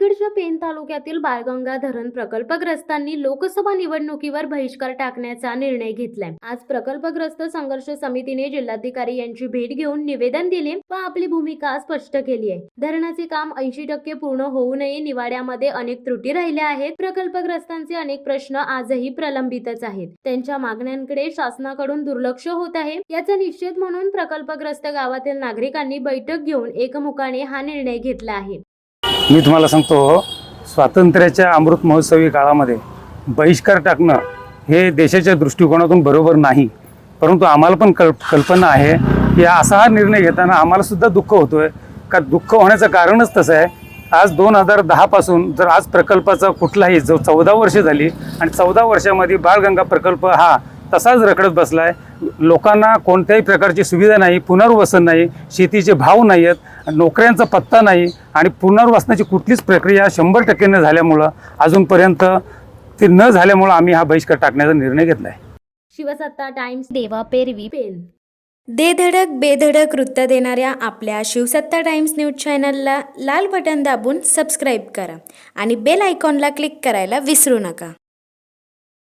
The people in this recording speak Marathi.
रायगडच्या पेण तालुक्यातील बाळगंगा धरण प्रकल्पग्रस्तांनी लोकसभा निवडणुकीवर बहिष्कार टाकण्याचा निर्णय घेतलाय। आज प्रकल्पग्रस्त संघर्ष समितीने जिल्हाधिकारी यांची भेट घेऊन निवेदन दिले व आपली भूमिका स्पष्ट केली आहे। धरणाचे काम 80% पूर्ण होऊ नये, निवाड्यामध्ये अनेक त्रुटी राहिल्या आहेत। प्रकल्पग्रस्तांचे अनेक प्रश्न आजही प्रलंबितच आहेत। त्यांच्या मागण्यांकडे शासनाकडून दुर्लक्ष होत आहे। याचा निषेध म्हणून प्रकल्पग्रस्त गावातील नागरिकांनी बैठक घेऊन एकमुखाने हा निर्णय घेतला आहे। मी तुम्हाला सांगतो, स्वातंत्र्याच्या अमृत महोत्सवी काळामध्ये बहिष्कार टाकणं हे देशाच्या दृष्टिकोनातून बरोबर नाही। परंतु आम्हाला पण कल्पना आहे की असा हा निर्णय घेताना आम्हाला सुद्धा दुःख होतोय। का दुःख होण्याचं कारणच तसं आहे, आज 2010 पासून जर आज प्रकल्पाचा कुठलाही जो 14 वर्ष झाली आणि 14 वर्षामध्ये बाळगंगा प्रकल्प हा तसाच रखडत बसला आहे। लोकांना कोणत्याही प्रकारची सुविधा नाही, पुनर्वसन नाही, शेतीचे भाव नाही आहेत, नोकऱ्यांचा पत्ता नाही आणि पुनर्वसनाची कुठलीच प्रक्रिया 100% न झाल्यामुळं अजूनपर्यंत ते न झाल्यामुळं आम्ही हा बहिष्कार टाकण्याचा निर्णय घेतला आहे। शिवसत्ता टाइम्स, देवा पेरवी, पेण। दे धडक बेधडक वृत्त देणाऱ्या आपल्या शिवसत्ता टाइम्स न्यूज चॅनलला लाल बटन दाबून सबस्क्राईब करा आणि बेल आयकॉनला क्लिक करायला विसरू नका।